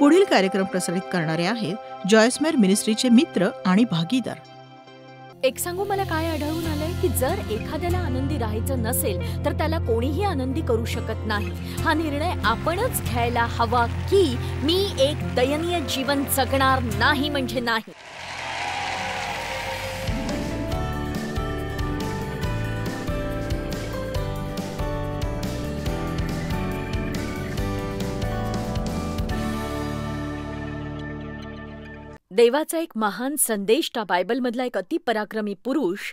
पुढील कार्यक्रम प्रसारित करणारे आहेत जॉयसमेर मिनिस्ट्रीचे मित्र आणि भागीदार. एक सांगू, मला काय आढळून आलंय की जर एखाद्याला आनंदी राहायचं नसेल तर त्याला कोणीही आनंदी करू शकत नाही. हा निर्णय आपणच घ्यायला हवा की मी एक दयनीय जीवन जगणार नाही म्हणजे नाही. देवाचा एक महान संदेष्टा, बायबलमधला एक अतिपराक्रमी पुरुष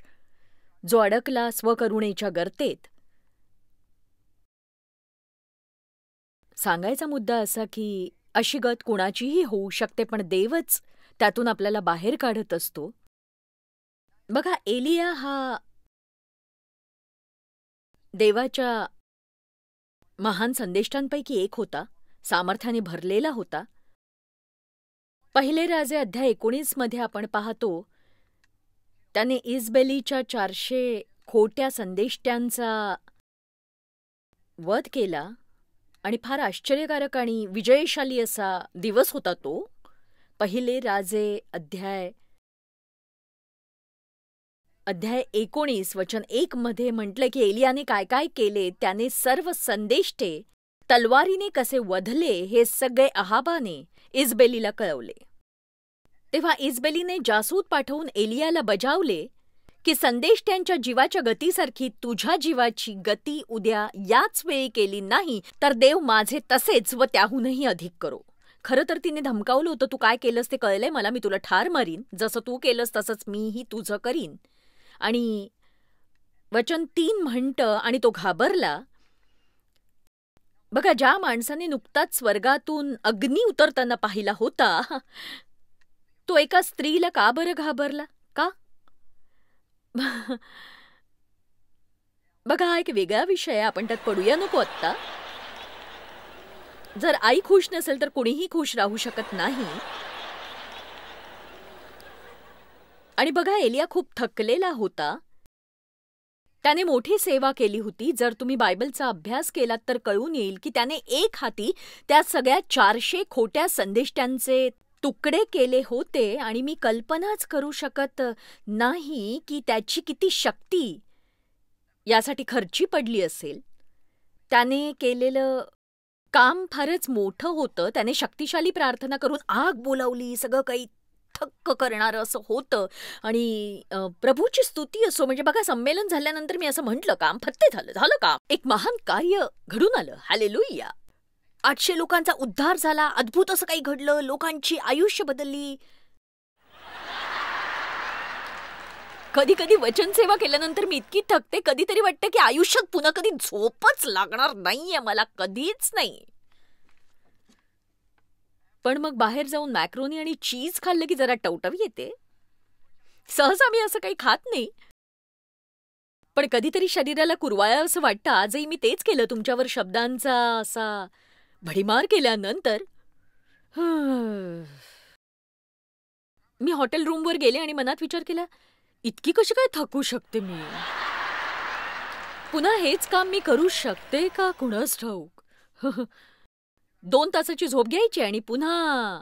जो अडकला स्वकरुणेच्या गर्तेत. सांगायचा मुद्दा असा की अशी गत कुणाचीही होऊ शकते, पण देवच त्यातून आपल्याला बाहेर काढत असतो. बघा, एलिया हा देवाच्या महान संदेष्टांपैकी एक होता, सामर्थ्याने भरलेला होता. पहिले राजे अध्याय 19 मध्ये आपण पाहतो त्याने इजबेलीच्या 400 खोट्या संदेष्ट्यांचा वध केला आणि फार आश्चर्यकारक आणि विजयशाली असा दिवस होता तो. पहिले राजे अध्याय 19 वचन 1 मध्ये म्हटलं की एलियाने काय काय केले. त्याने सर्व संदेष्टे तलवारीने कसे वधले हे सगळे अहाबाने इजबेलीला कळवले. तेव्हा इजबेलीने जासूद पाठवून एलियाला बजावले की संदेष्ट्यांच्या जीवाच्या गतीसारखी तुझ्या जीवाची गती उद्या याच वेळी केली नाही तर देव माझे तसेच व त्याहूनही अधिक करो. खरं तर तिने धमकावलं होतं, तू काय केलंस ते कळलंय मला, मी तुला ठार मारीन, जसं तू केलंस तसंच मीही तुझं करीन. आणि वचन 3 म्हणतं आणि तो घाबरला. बघा, ज्या माणसाने नुकताच स्वर्गातून अग्नी उतरताना पाहिला होता तो एका स्त्रीला का बरं घाबरला? का? बघा, हा एक वेगळा विषय, आपण त्यात पडूया नको आत्ता. जर आई खुश नसेल तर कुणीही खुश राहू शकत नाही. आणि बघा, एलिया खूप थकलेला होता. त्याने मोठी सेवा केली होती. जर तुम्ही बायबलचा अभ्यास केलात तर कळून येईल की त्याने एक हाती त्या सगळ्या 400 खोट्या संदेष्ट्यांचे तुकडे केले होते. आणि मी कल्पनाच करू शकत नाही की त्याची किती शक्ती यासाठी खर्ची पडली असेल. त्याने केलेलं काम फारच मोठं होतं. त्याने शक्तिशाली प्रार्थना करून आग बोलावली, सगळं काही थक्क करणारं असं होतं. आणि प्रभूची स्तुती असो, म्हणजे बघा, संमेलन झाल्यानंतर मी असं म्हटलं, काम फत्ते झालं काम, एक महान कार्य घडून आलं, हालेलुया. 800 लोकांचा उद्धार झाला, अद्भुत असं काही घडलं, लोकांची आयुष्य बदलली. कधी कधी वचन सेवा केल्यानंतर मी इतकी थकते, कधीतरी वाटतं की आयुष्यात पुन्हा कधी झोपच लागणार नाहीये मला, कधीच नाही. पण मग बाहेर जाऊन मॅक्रोनी आणि चीज खाल्लं की जरा टवटवी येते. सहसा मी असं काही खात नाही, पण कधीतरी शरीराला कुरवाया असं वाटतं. आजही मी तेच केलं. तुमच्यावर शब्दांचा असा भडीमार केल्यानंतर मी हॉटेल रूमवर गेले आणि मनात विचार केला, इतकी कशी काय थकू शकते मी? पुन्हा हेच काम मी करू शकते का कुणास ठाऊक. 2 तासाची झोप घ्यायची आणि पुन्हा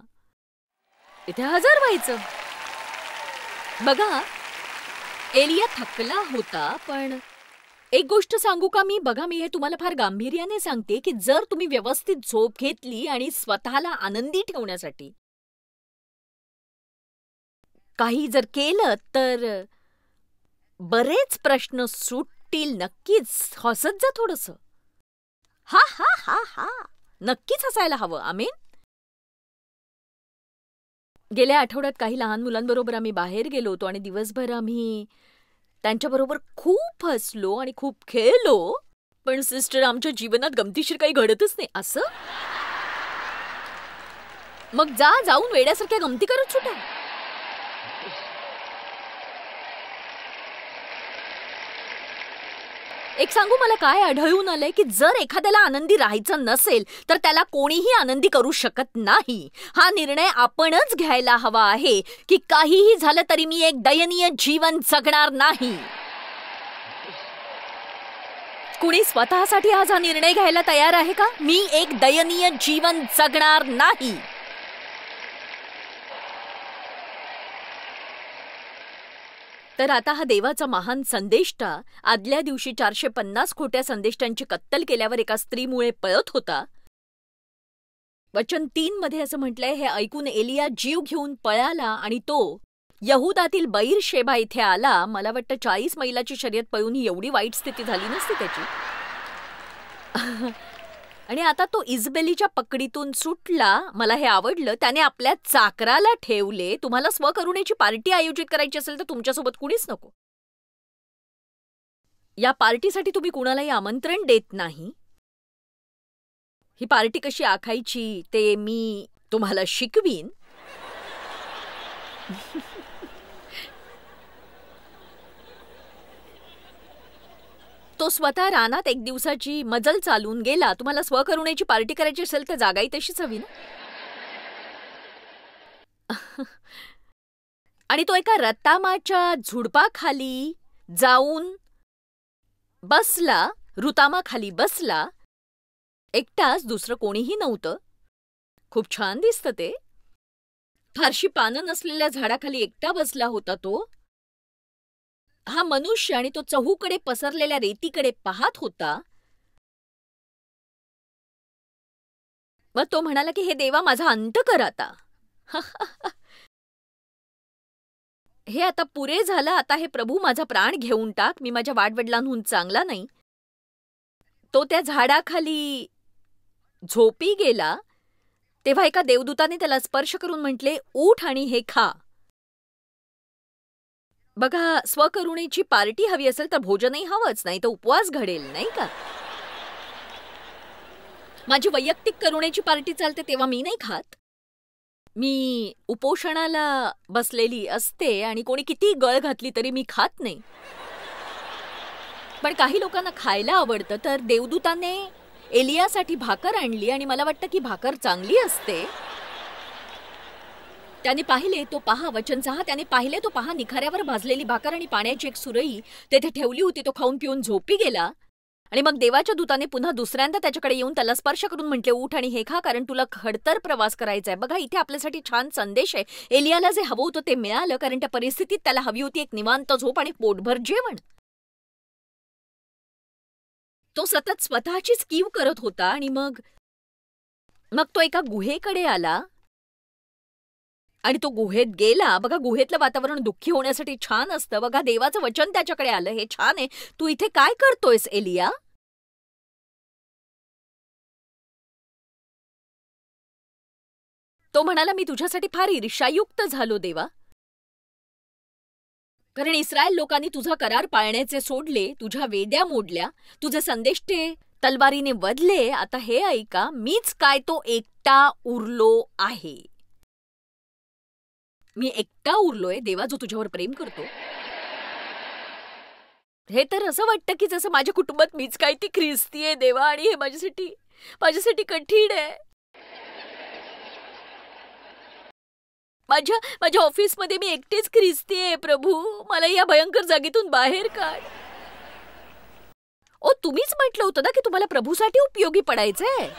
इथे हजर व्हायचं. बघा, एलिया थकला होता, पण एक गोष्ट सांगू का मी? बघा, मी हे तुम्हाला फार गांभीर्याने सांगते की जर तुम्ही व्यवस्थित झोप घेतली आणि स्वतःला आनंदी ठेवण्यासाठी काही जर केलं तर बरेच प्रश्न सुटतील. नक्कीच हसत जा थोडंसं. हा हा हा हा नक्कीच हसायला हवं. आमेन. गेल्या आठवड्यात काही लहान मुलांबरोबर आम्ही बाहेर गेलो होतो आणि दिवसभर आम्ही त्यांच्याबरोबर खूप हसलो आणि खूप खेळलो. पण सिस्टर, आमच्या जीवनात गमतीशीर काही घडतच नाही असं. मग जाऊन वेड्यासारख्या गमती करत सुटा. एक सांगू, मला काय आढळून आलंय की जर एखाद्याला आनंदी राहायचं नसेल तर त्याला कोणीही आनंदी करू शकत नाही. हा निर्णय आपणच घ्यायला हवा आहे की काहीही झालं तरी मी एक दयनीय जीवन जगणार नाही. कुणी स्वतःसाठी आज हा निर्णय घ्यायला तयार आहे का? मी एक दयनीय जीवन जगणार नाही. तर आता हा देवाचा महान संदेष्टा आदल्या दिवशी 450 खोट्या संदेष्टांची कत्तल केल्यावर एका स्त्रीमुळे पळत होता. वचन 3 मध्ये असं म्हटलंय, हे ऐकून एलिया जीव घेऊन पळाला आणि तो यहुदातील बैरशेबा इथे आला. मला वाटतं 40 मैलाची शर्यत पळून ही एवढी वाईट स्थिती झाली नसती त्याची. आणि आता तो इजबेलीच्या पकडीतून सुटला. मला हे आवडलं. त्याने आपल्या चाकराला ठेवले. तुम्हाला स्वकरुणेची पार्टी आयोजित करायची असेल तर तुमच्यासोबत कुणीच नको. या पार्टीसाठी तुम्ही कुणालाही आमंत्रण देत नाही. ही पार्टी कशी आखायची ते मी तुम्हाला शिकवीन. तो स्वतः रानात एक दिवसाची मजल चालून गेला. तुम्हाला स्वकरुणेची पार्टी करायची असेल तर जागाही तशीच हवी ना. आणि तो एका रतामाच्या झुडपाखाली जाऊन बसला. रुतामाखाली बसला. एकटाच, दुसरं कोणीही नव्हतं. खूप छान दिसतं ते. फारशी पानं नसलेल्या झाडाखाली एकटा बसला होता तो. हा मनुष्य आणि तो चहूकडे पसरलेल्या रेतीकडे पाहत होता. मग तो म्हणाला की हे देवा, माझा अंत कर आता. हे आता पुरे झालं. आता हे प्रभू, माझा प्राण घेऊन टाक. मी माझ्या वाडवडिलांहून चांगला नाही. तो त्या झाडाखाली झोपी गेला. तेव्हा एका देवदूताने त्याला स्पर्श करून म्हटले, उठ आणि हे खा. बघा, स्वकरुणेची पार्टी हवी असेल तर भोजनही हवंच, नाही तर उपवास घडेल, नाही का? माझी वैयक्तिक करुणेची पार्टी चालते तेव्हा मी नाही खात. मी उपोषणाला बसलेली असते आणि कोणी किती गळ घातली तरी मी खात नाही. पण काही लोकांना खायला आवडतं. तर देवदूताने एलियासाठी भाकर आणली आणि मला वाटतं की भाकर चांगली असते. त्याने पाहिले तो पहा, वचन 6, त्याने पाहिले तो पहा, निखाऱ्यावर भाजलेली भाकर आणि पाण्याची एक सुरई तेथे ठेवली होती. तो खाऊन पिऊन झोपी गेला. आणि मग देवाच्या दूताने पुन्हा दुसऱ्यांदा त्याच्याकडे येऊन त्याला स्पर्श करून म्हटले, उठ आणि हे खा, कारण तुला खडतर प्रवास करायचा आहे. बघा, इथे आपल्यासाठी छान संदेश आहे. एलियाला जे हवं होतं ते मिळालं, कारण त्या परिस्थितीत त्याला हवी होती एक निवांत झोप आणि पोटभर जेवण. तो सतत स्वतःचीच कीव करत होता. आणि मग तो एका गुहेकडे आला आणि तो गुहेत गेला. बघा, गुहेतलं वातावरण दुःखी होण्यासाठी छान असतं. बघा, देवाचं वचन त्याच्याकडे आलं, हे छान आहे. तू इथे काय करतोयस एलिया? तो म्हणाला, मी तुझ्यासाठी फार ईर्ष्यायुक्त झालो देवा, कारण इस्रायल लोकांनी तुझा करार पाळण्याचे सोडले, तुझ्या वेद्या मोडल्या, तुझे संदेष्टे तलवारीने वधले. आता हे ऐका, मीच काय तो एकटा उरलो आहे. मी एकटा उरलोय देवा, जो तुझ्यावर प्रेम करतो. हे तर असं वाटतं की जसं माझ्या कुटुंबात मीच काय ती ख्रिस्ती आहे देवा, आणि हे माझ्यासाठी कठीण आहे. माझ्या ऑफिसमध्ये मी एकटीच ख्रिस्ती आहे. प्रभू, मला या भयंकर जागेतून बाहेर काढ. ओ, तुम्हीच म्हटलं होतं ना की तुम्हाला प्रभूसाठी उपयोगी पडायचंय.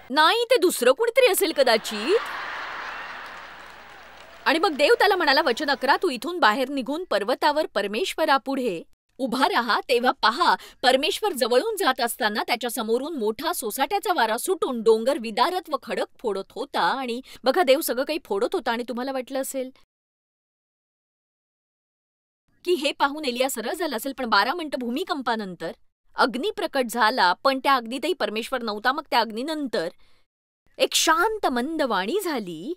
नाही, ते दुसरं कुणीतरी असेल कदाचित. आणि मग देव त्याला म्हणाला, वचन 11, तू इथून बाहेर निघून पर्वतावर परमेश्वरापुढे उभा राहा. तेव्हा पहा, परमेश्वर जवळून जात असताना त्याच्या समोरून मोठा सोसाट्याचा वारा सुटून डोंगर विदारत व खडक फोडत होता. आणि बघा, देव सगळं काही फोडत होता. आणि तुम्हाला वाटलं असेल की हे पाहून एलिया सरळ झाला असेल, पण 12 मिनिटं भूमिकंपानंतर अग्नी प्रकट झाला. पण त्या अग्नीतही परमेश्वर नव्हता. मग त्या अग्नीनंतर एक शांत मंद वाणी झाली.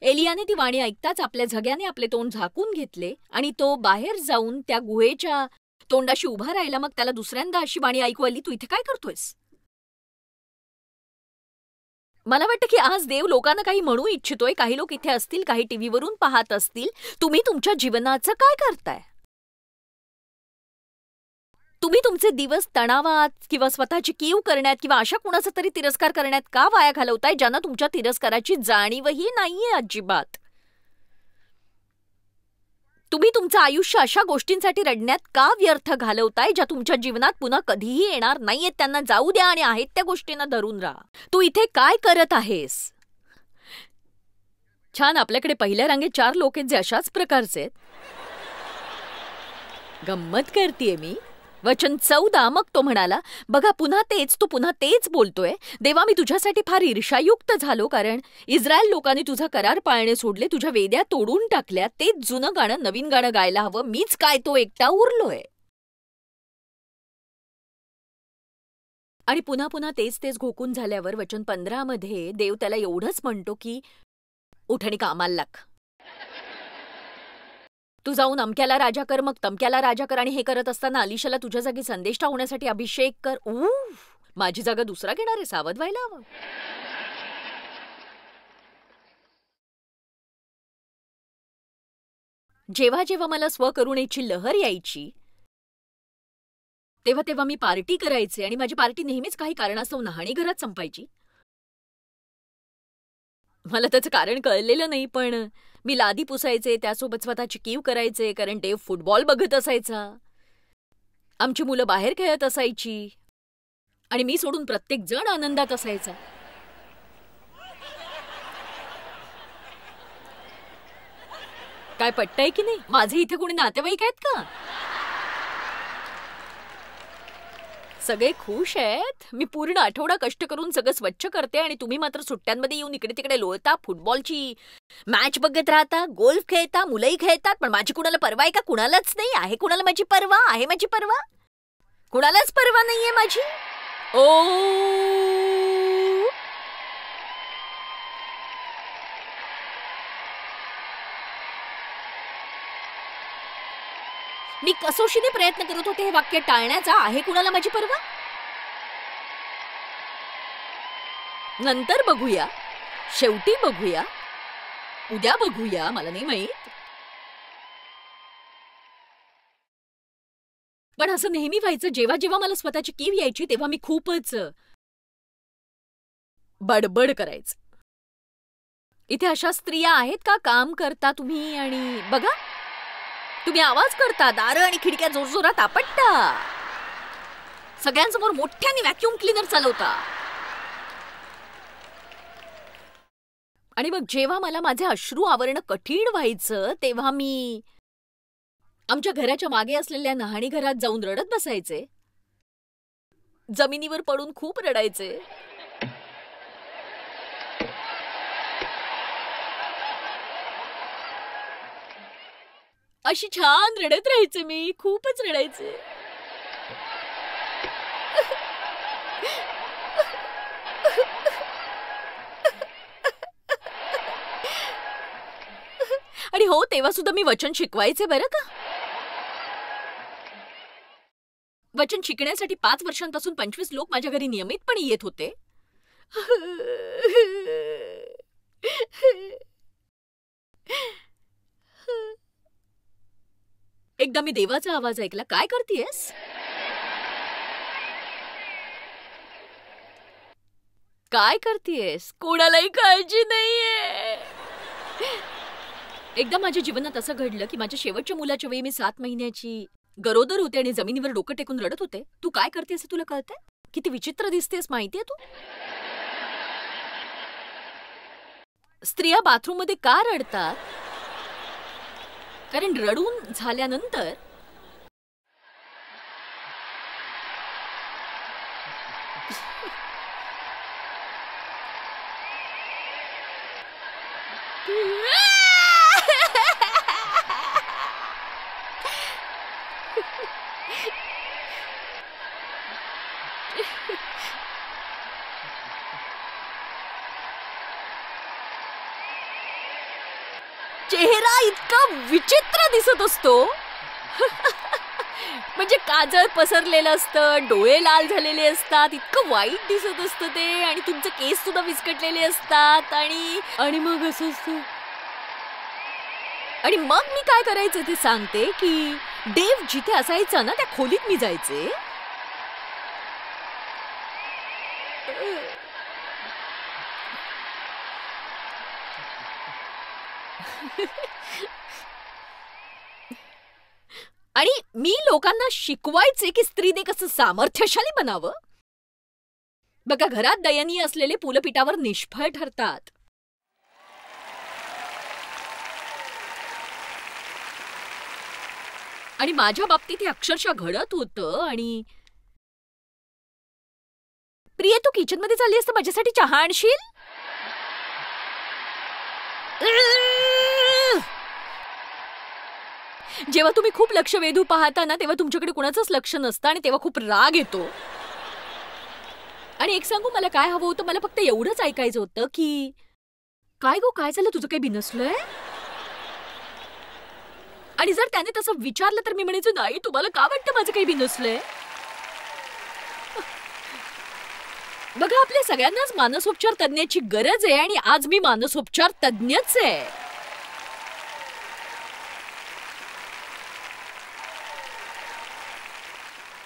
एलियाने ती वाणी ऐकताच आपल्या झग्याने आपले तोंड झाकून घेतले आणि तो बाहेर जाऊन त्या गुहेच्या तोंडाशी उभा राहिला. मग त्याला दुसऱ्यांदा अशी वाणी ऐकू आली, तू इथे काय करतोयस? मला वाटतं की आज देव लोकांना काही म्हणू इच्छितोय. काही लोक इथे असतील, काही टीव्हीवरून पाहत असतील. तुम्ही तुमच्या जीवनाचं काय करताय? तुम्ही तुमचे दिवस तणावात किंवा स्वतःची कीव करण्यात किंवा अशा कुणाचा तरी तिरस्कार करण्यात का वाया घालवताय, ज्यांना तुमच्या तिरस्काराची जाणीवही नाहीये अजिबात? तुम्ही तुमचं आयुष्य अशा गोष्टींसाठी रडण्यात का व्यर्थ घालवताय, ज्या तुमच्या जीवनात पुन्हा कधीही येणार नाहीयेत? त्यांना जाऊ द्या आणि आहेत त्या गोष्टींना धरून राहा. तू इथे काय करत आहेस? छान, आपल्याकडे पहिल्या रांगेत 4 लोक आहेत जे अशाच प्रकारचे आहेत. गंमत करतेय मी. वचन 14, मग तो म्हणाला, बघा पुन्हा तेच, तो पुन्हा तेच बोलतोय. देवा, मी तुझ्यासाठी फार ईर्ष्यायुक्त झालो, कारण इस्रायल लोकांनी तुझा करार पाळणे सोडले, तुझ्या वेद्या तोडून टाकल्या. तेच जुनं गाणं नवीन गाणं गायला हवं, मीच काय तो एकटा उरलोय. आणि पुन्हा पुन्हा तेच तेच घोकून झाल्यावर वचन 15 मध्ये देव त्याला एवढंच म्हणतो की उठ आणि कामाला लाग. तू जाऊन अमक्याला राजा कर, मग तमक्याला राजा कर, आणि हे करत असताना अलिशाला तुझ्या जागी संदेष्टा होण्यासाठी अभिषेक कर. माझी जागा दुसरा घेणार आहे, सावध व्हायला हवं. जेव्हा जेव्हा मला स्वकरुणेची लहर यायची तेव्हा तेव्हा मी पार्टी करायचे, आणि माझी पार्टी नेहमीच काही कारणास्तव न्हाणी घरात संपायची. मला त्याचं कारण कळलेलं नाही, पण मी लादी पुसायचे, त्यासोबत स्वतःची कीव करायचे, कारण देव फुटबॉल बघत असायचा. आमची मुलं बाहेर खेळत असायची आणि मी सोडून प्रत्येक जण आनंदात असायचा. काय पटतंय की नाही? माझे इथे कोणी नातेवाईक आहेत का? सगळे खुश आहेत. मी पूर्ण आठवडा कष्ट करून सगळं स्वच्छ करते आणि तुम्ही मात्र सुट्ट्यांमध्ये येऊन इकडे तिकडे लोळता, फुटबॉलची मॅच बघत राहता, गोल्फ खेळता, मुलंही खेळतात, पण माझी कुणाला परवा आहे का? कुणालाच नाही. आहे कुणाला माझी परवा? आहे माझी परवा? कुणालाच परवा नाहीये माझी. ओ, मी कसोशीने प्रयत्न करत होते हे वाक्य टाळण्याचा. आहे कुणाला माझी परवा? नंतर बघूया, शेवटी बघूया, उद्या बघूया, मला नाही माहित. पण असं नेहमी व्हायचं. जेव्हा जेव्हा मला स्वतःची कीव यायची तेव्हा मी खूपच बडबड करायचं. इथे अशा स्त्रिया आहेत का? काम करता तुम्ही आणि बघा, तुम्ही आवाज करता, दारं आणि खिडक्या जोरजोरात आपटता, सगळ्यांसमोर मोठ्याने व्हॅक्यूम क्लीनर चालवता, आणि मग जेव्हा मला माझे अश्रू आवरणं कठीण व्हायचं तेव्हा मी आमच्या घराच्या मागे असलेल्या न्हाणी घरात जाऊन रडत बसायचे. जमिनीवर पडून खूप रडायचे. अशी छान रडत राहायचे मी, खूपच रडायचे. आणि हो, तेव्हा सुद्धा मी वचन शिकवायचे बरं का. वचन शिकण्यासाठी 5 वर्षांपासून 25 लोक माझ्या घरी नियमितपणे येत होते. एकदा मी देवाचा आवाज ऐकला, काय करतेयस? काय करतेयस? कोणालाही काळजी नाहीये. एकदा माझ्या जीवनात असं घडलं की माझ्या शेवटच्या मुलाच्या वेळी मी 7 महिन्याची गरोदर होते आणि जमिनीवर डोकं टेकून रडत होते. तू काय करतेस हे तुला कळतंय? किती विचित्र दिसतेस माहितीये तू? स्त्रिया बाथरूममध्ये का रडतात? कारण रडून झाल्यानंतर चेहरा इतका विचित्र दिसत असतो. म्हणजे काजळ पसरलेलं असतं, डोळे लाल झालेले असतात, इतकं वाईट दिसत असतं ते, आणि तुमचे केस सुद्धा विस्कटलेले असतात, आणि मग असं असतं. आणि मग मी काय करायचं ते सांगते की देव जिथे असायचा ना त्या खोलीत मी जायचे. आणि मी लोकांना शिकवायचे की स्त्रीने कसं सामर्थ्यशाली बनावं. बघा, घरात दयनीय असलेले पुलपीठावर निष्फळ ठरतात. आणि माझ्या बाबतीत हे अक्षरशः घडत होतं. आणि प्रिये, तू किचन मध्ये चालली असतं माझ्यासाठी चहा आणशील? जेव्हा तुम्ही खूप लक्ष वेधू पाहता ना, तेव्हा तुमच्याकडे कुणाचंच लक्ष नसतं आणि तेव्हा खूप राग येतो. आणि एक सांगू, मला काय हवं होतं? मला फक्त एवढंच ऐकायचं होतं की काय गो, काय झालं? तुझं काही बिनसलंय? आणि जर त्याने तसं विचारलं तर मी म्हणायचं, नाही, तुम्हाला का वाटतं माझं काही बिनसलंय? बघा, आपल्या सगळ्यांनाच मानसोपचार तज्ञाची गरज आहे आणि आज मी मानसोपचार तज्ञच आहे.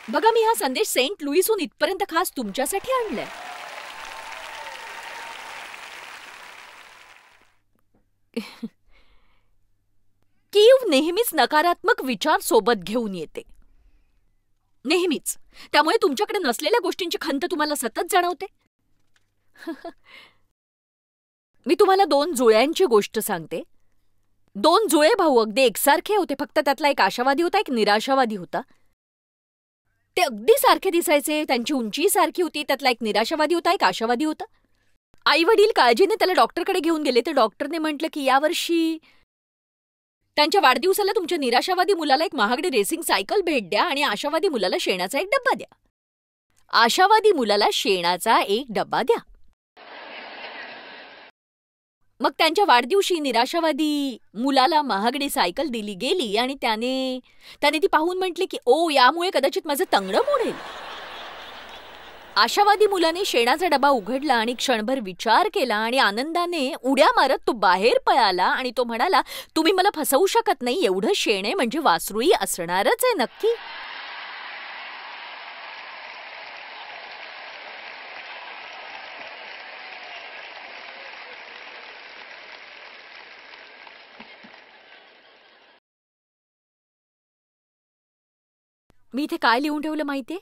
बघा, मी हा संदेश सेंट लुईसहून इथपर्यंत खास तुमच्यासाठी आणलाय. कीव नेहमीच नकारात्मक विचार सोबत घेऊन येते, नेहमीच. त्यामुळे तुमच्याकडे नसलेल्या गोष्टींची खंत तुम्हाला सतत जाणवते. मी तुम्हाला 2 जुळ्यांची गोष्ट सांगते. 2 जुळे भाऊ अगदी एकसारखे होते, फक्त त्यातला एक आशावादी होता, एक निराशावादी होता. ते अगदी सारखे दिसायचे, त्यांची उंची सारखी होती. त्यातला एक निराशावादी होता, एक आशावादी होता. आई वडील काळजीने त्याला डॉक्टरकडे घेऊन गेले. तर डॉक्टरने म्हटलं की यावर्षी त्यांच्या वाढदिवसाला तुमच्या निराशावादी मुलाला एक महागडी रेसिंग सायकल भेट द्या आणि आशावादी मुलाला शेणाचा एक डब्बा द्या. आशावादी मुलाला शेणाचा एक डब्बा द्या. मग त्यांच्या वाढदिवशी निराशावादी मुलाला महागडी सायकल दिली गेली आणि त्याने ती पाहून म्हटले की ओ, यामुळे कदाचित माझं तंगडं मोडेल. आशावादी मुलाने शेणाचा डबा उघडला आणि क्षणभर विचार केला आणि आनंदाने उड्या मारत तो बाहेर पळाला आणि तो म्हणाला, तुम्ही मला फसवू शकत नाही, एवढं शेण आहे म्हणजे वासरूही असणारच आहे नक्की. मी इथे काय लिहून ठेवलं माहितीये?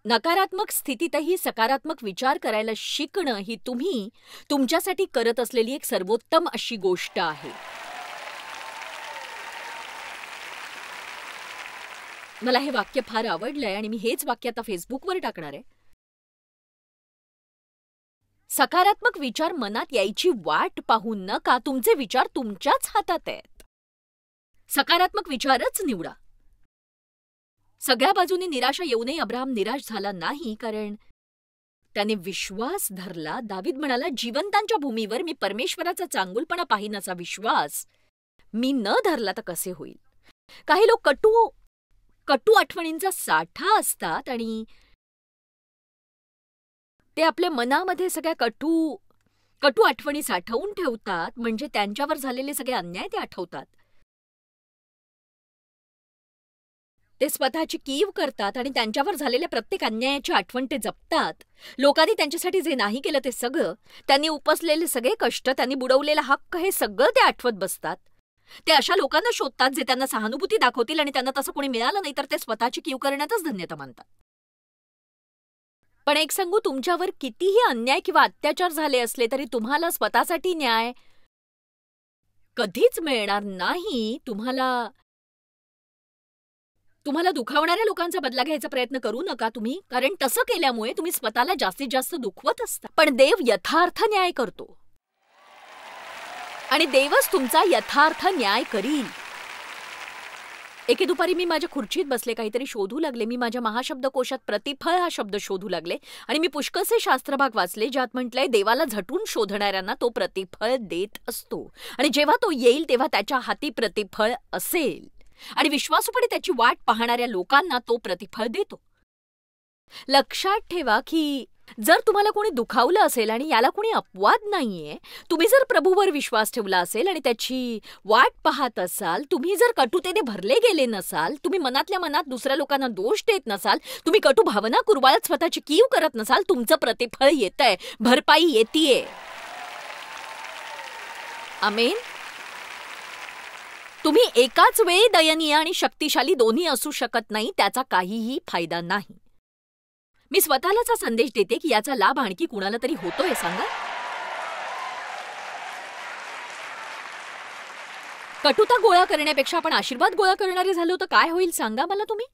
नकारात्मक स्थितीतही सकारात्मक विचार करायला शिकणं ही तुम्ही तुमच्यासाठी करत असलेली एक सर्वोत्तम अशी गोष्ट आहे. मला हे वाक्य फार आवडलंय आणि मी हेच वाक्य आता फेसबुकवर टाकणार आहे. सकारात्मक विचार मनात यायची वाट पाहून नका, तुमचे विचार तुमच्याच हातात आहेत. सकारात्मक विचारच निवडा. सगळ्या बाजूने निराशा येऊनही अब्राहम निराश झाला नाही, कारण त्याने विश्वास धरला. दावीद म्हणाला, जिवंतांच्या भूमीवर मी परमेश्वराचा चांगुलपणा पाहीन असा विश्वास मी न धरला तर कसे होईल. काही लोक कटू आठवणींचा साठा असतात आणि ते आपल्या मनामध्ये सगळ्या कटू आठवणी साठवून ठेवतात, म्हणजे त्यांच्यावर झालेले सगळे अन्याय ते आठवतात. ते स्वतःची कीव करतात आणि त्यांच्यावर झालेल्या प्रत्येक अन्यायाची आठवण ते जपतात. लोकांनी त्यांच्यासाठी जे नाही केलं ते सगळं, त्यांनी उपसलेले सगळे कष्ट, त्यांनी बुडवलेला हक्क, हे सगळं ते आठवत बसतात. ते अशा लोकांना शोधतात जे त्यांना सहानुभूती दाखवतील आणि त्यांना तसं कोणी मिळालं नाही तर ते स्वतःची कीव करण्यातच धन्यता मानतात. पण एक सांगू, तुमच्यावर कितीही अन्याय किंवा अत्याचार झाले असले तरी तुम्हाला स्वतःसाठी न्याय कधीच मिळणार नाही. तुम्हाला दुखावणाऱ्या लोकांचा बदला घ्यायचा प्रयत्न करू नका तुम्ही, कारण तसं केल्यामुळे तुम्ही स्वतःला जास्तीत जास्त दुखवत असता. पण देव यथार्थ न्याय करतो आणि देवच तुमचा यथार्थ न्याय करील. एके दुपारी मी माझ्या खुर्चीत बसले, काहीतरी शोधू लागले. मी माझ्या महाशब्दकोशात प्रतिफळ हा शब्द शोधू लागले आणि मी पुष्कळसे शास्त्रभाग वाचले ज्यात म्हटलंय, देवाला झटून शोधणाऱ्यांना तो प्रतिफळ देत असतो आणि जेव्हा तो येईल तेव्हा त्याच्या हाती प्रतिफळ असेल आणि विश्वासूपणे त्याची वाट पाहणाऱ्या लोकांना तो प्रतिफळ देतो. लक्षात ठेवा की जर तुम्हाला कोणी दुखावलं असेल आणि याला कोणी अपवाद नाहीये, तुम्ही जर प्रभूवर विश्वास ठेवला असेल आणि त्याची वाट पाहत असाल, तुम्ही जर कटुतेने भरले गेले नसाल, तुम्ही मनातल्या मनात दुसऱ्या लोकांना दोष देत नसाल, तुम्ही कटू भावना कुरवाळत स्वतःची कीव करत नसाल, तुमचं प्रतिफळ येतंय, भरपाई येतीये. आमेन. तुम्ही एकाच वेळी दयनीय आणि शक्तिशाली दोन्ही असू शकत नाही, त्याचा काहीही फायदा नाही. मी स्वतःलाच हा संदेश देते की याचा लाभ आणखी कुणाला तरी होतोय सांगा. कटुता गोळा करण्यापेक्षा आपण आशीर्वाद गोळा करणारे झालो तर काय होईल सांगा मला तुम्ही.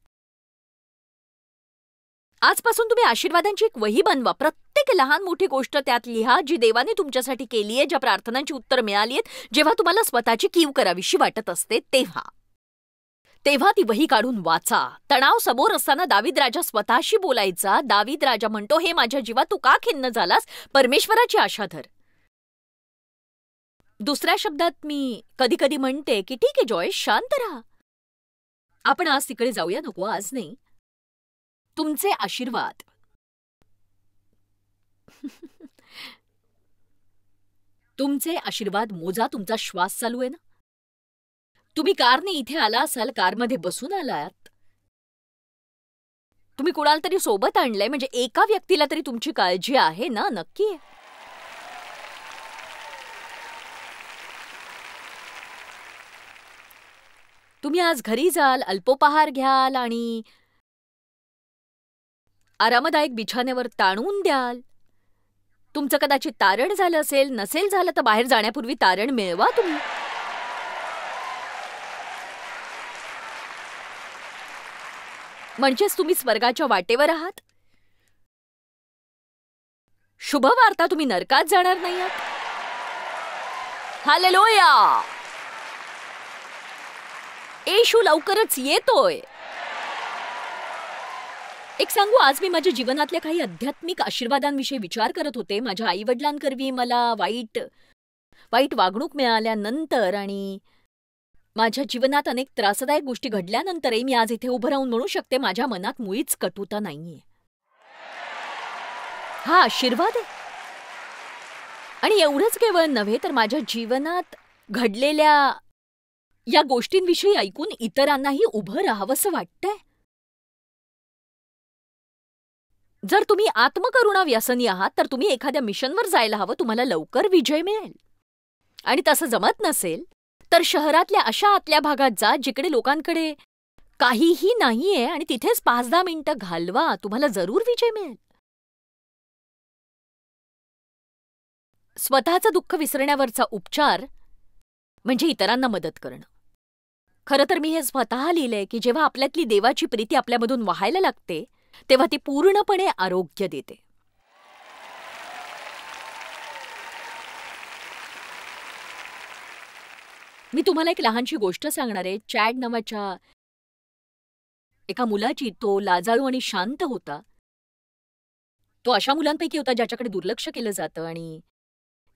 आजपासून तुम्ही आशीर्वादांची एक वही बनवा. प्रत्येक लहान मोठी गोष्ट त्यात लिहा जी देवाने तुमच्यासाठी केली आहे, ज्या प्रार्थनांची उत्तर मिळाली आहेत. जेव्हा तुम्हाला स्वतःची कीव करावीशी वाटत असते तेव्हा ती वही काढून वाचा. तणाव समोर असताना दावीद राजा स्वतःशी बोलायचा. दावीद राजा म्हणतो, हे माझ्या जीवा तू का खिन्न झालास, परमेश्वराची आशा धर. दुसऱ्या शब्दात मी कधी कधी म्हणते की ठीक आहे जॉयस, शांत राहा, आपण आज तिकडे जाऊया. नको, आज नाही. तुमचे आशीर्वाद तुमचे आशीर्वाद मोजा. तुमचा श्वास चालू आहे ना. तुम्ही कारने इथे आला असाल, कारमध्ये बसून आलात, तुम्ही कुणाला तरी सोबत आणलंय, म्हणजे एका व्यक्तीला तरी तुमची काळजी आहे ना. नक्की आहे. तुम्ही आज घरी जाल, अल्पोपहार घ्याल आणि आरामदायक बिछाण्यावर ताणून द्याल. तुमचं कदाचित तारण झालं असेल, नसेल झालं तर बाहेर जाण्यापूर्वी तारण मिळवा तुम्ही. म्हणजेच तुम्ही स्वर्गाच्या वाटेवर आहात. शुभवार्ता, तुम्ही नरकात जाणार नाही आहात. हालेलुया. येशू लवकरच येतोय. एक सांगू, आज मी माझ्या जीवनातल्या काही आध्यात्मिक आशीर्वादांविषयी विचार करत होते. माझ्या आईवडिलांकरवी मला वाईट वागणूक मिळाल्यानंतर आणि माझ्या जीवनात अनेक त्रासदायक गोष्टी घडल्यानंतरही मी आज इथे उभं राहून म्हणू शकते, माझ्या मनात मुळीच कटुता नाहीये. हा आशीर्वाद आहे. आणि एवढंच केवळ नव्हे तर माझ्या जीवनात घडलेल्या या गोष्टींविषयी ऐकून इतरांनाही उभं राहावंसं वाटतंय. जर तुम्ही आत्मकरुणा व्यसनी आहात तर तुम्ही एखाद्या मिशनवर जायला हवं. तुम्हाला लवकर विजय मिळेल. आणि तसं जमत नसेल तर शहरातल्या अशा आतल्या भागात जा जिकडे लोकांकडे काहीही नाहीये आणि तिथेच 5-10 मिनिटं घालवा. तुम्हाला जरूर विजय मिळेल. स्वतःचं दुःख विसरण्यावरचा उपचार म्हणजे इतरांना मदत करणं. खरं तर मी हे स्वतः लिहिलंय की जेव्हा आपल्यातली देवाची प्रीती आपल्यामधून वाहायला लागते तेव्हा ती पूर्णपणे आरोग्य देते. मी तुम्हाला एक लहानशी गोष्ट सांगणार आहे. चॅड नावाच्या एका मुलाची. तो लाजाळू आणि शांत होता. तो अशा मुलांपैकी होता ज्याच्याकडे दुर्लक्ष केलं जातं आणि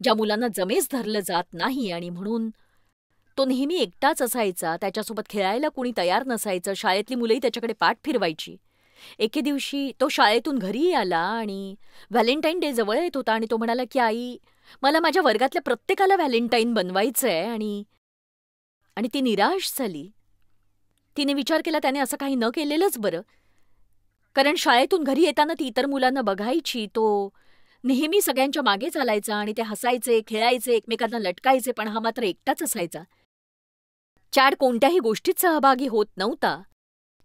ज्या मुलांना जमेस धरलं जात नाही आणि म्हणून तो नेहमी एकटाच असायचा. त्याच्यासोबत खेळायला कुणी तयार नसायचं. शाळेतली मुलंही त्याच्याकडे पाठ फिरवायची. एके दिवशी तो शाळेतून घरी आला आणि व्हॅलेंटाईन डे जवळ येत होता आणि तो म्हणाला की आई, मला माझ्या वर्गातल्या प्रत्येकाला व्हॅलेंटाईन बनवायचंय. आणि ती निराश झाली. तिने विचार केला त्याने असं काही न केलेलंच बरं, कारण शाळेतून घरी येताना ती इतर मुलांना बघायची. तो नेहमी सगळ्यांच्या मागे चालायचा आणि ते हसायचे, खेळायचे, एकमेकांना लटकायचे, पण हा मात्र एकटाच असायचा. चॅड कोणत्याही गोष्टीत सहभागी होत नव्हता.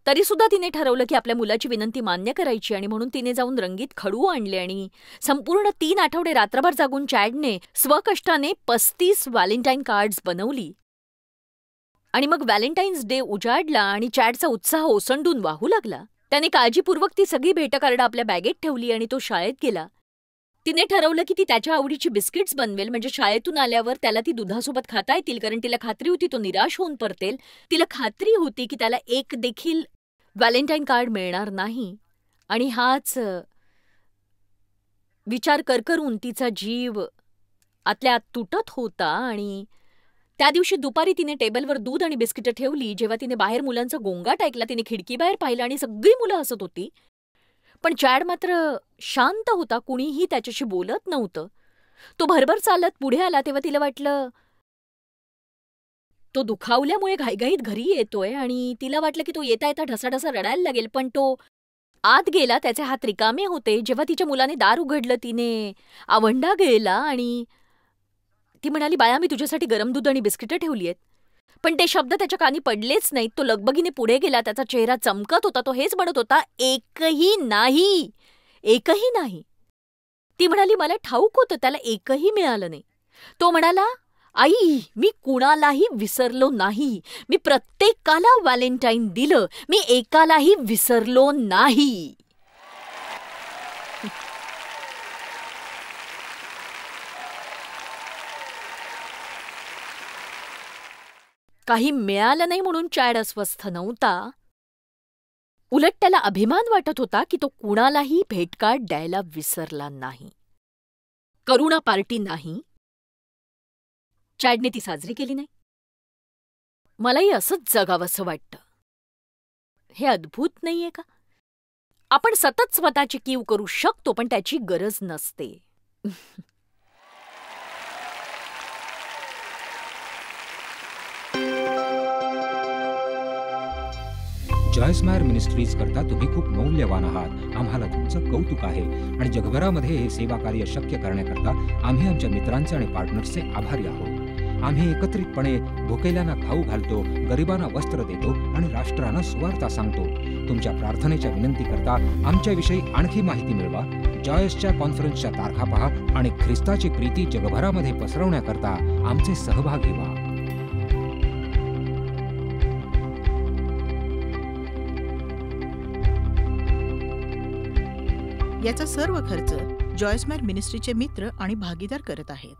तरी सुद्धा तिने ठरवलं की आपल्या मुलाची विनंती मान्य करायची आणि म्हणून तिने जाऊन रंगीत खडू आणले आणि संपूर्ण 3 आठवडे रात्रभर जागून चॅडने स्वकष्टाने 35 व्हॅलेंटाईन कार्ड्स बनवली. आणि मग व्हॅलेंटाईन्स डे उजाडला आणि चॅडचा उत्साह ओसंडून वाहू लागला. त्याने काळजीपूर्वक ती सगळी भेटकार्ड आपल्या बॅगेत ठेवली आणि तो शाळेत गेला. तिने ठरवलं की ती त्याच्या आवडीची बिस्किट्स बनवेल, म्हणजे शाळेतून आल्यावर त्याला ती दुधासोबत खाता येतील, कारण तिला खात्री होती तो निराश होऊन परतेल. तिला खात्री होती की त्याला एक देखील व्हॅलेंटाईन कार्ड मिळणार नाही. आणि हाच विचार करून तिचा जीव आतल्या आत तुटत होता. आणि त्या दिवशी दुपारी तिने टेबलवर दूध आणि बिस्किटं ठेवली. जेव्हा तिने बाहेर मुलांचा गोंगाट ऐकला, तिने खिडकीबाहेर पाहिलं आणि सगळी मुलं हसत होती. पण चॅड मात्र शांत होता. कुणीही त्याच्याशी बोलत नव्हतं. तो भरभर चालत पुढे आला तेव्हा तिला वाटलं तो दुखावल्यामुळे घाईघाईत घरी येतोय आणि तिला वाटलं की तो येता येता ढसाढसा रडायला लागेल. पण तो आत गेला. त्याचे हात रिकामे होते. जेव्हा तिच्या मुलाने दार उघडलं तिने आवंढा गिळला आणि ती म्हणाली, बाळा, मी तुझ्यासाठी गरम दूध आणि बिस्किटं ठेवली आहेत. पण ते शब्द त्याच्या कानी पडलेच नाहीत. तो लगबगीने पुढे गेला. त्याचा चेहरा चमकत होता. तो हेच म्हणत होता, एकही नाही, एकही नाही. ती म्हणाली, मला ठाऊक होतं त्याला एकही मिळालं नाही. तो म्हणाला, आई, मी कुणालाही विसरलो नाही. मी प्रत्येकाला व्हॅलेंटाईन दिलं. मी एकालाही विसरलो नाही. काही मिळालं नाही म्हणून चॅड अस्वस्थ नव्हता. उलट त्याला अभिमान वाटत होता की तो कुणालाही भेटकार्ड द्यायला विसरला नाही. करुणा पार्टी नाही. चॅडने ती साजरी केली नाही. मलाही असंच जगावंसं वाटतं. हे अद्भुत नाहीये का? आपण सतत स्वतःची कीव करू शकतो, पण त्याची गरज नसते. जॉयस मायर मिनिस्ट्रीज करता तुम्ही खूप मौल्यवान आहात. आम्हाला तुमचं कौतुक आहे आणि जगभरामध्ये हे सेवा कार्य शक्य करण्याकरता आम्ही आमच्या मित्रांचे आणि पार्टनर्सचे आभारी आहोत. आम्ही एकत्रितपणे भुकेल्यांना खाऊ घालतो, गरिबांना वस्त्र देतो आणि राष्ट्रांना सुवार्ता सांगतो. तुमच्या प्रार्थनेच्या विनंती करता आमच्याविषयी आणखी माहिती मिळवा. जॉयसच्या कॉन्फरन्सच्या तारखा पहा आणि ख्रिस्ताची प्रीती जगभरामध्ये पसरवण्याकरता आमचे सहभागी व्हा. याचा सर्व खर्च जॉयस मायर मिनिस्ट्रीचे मित्र आणि भागीदार करत आहेत.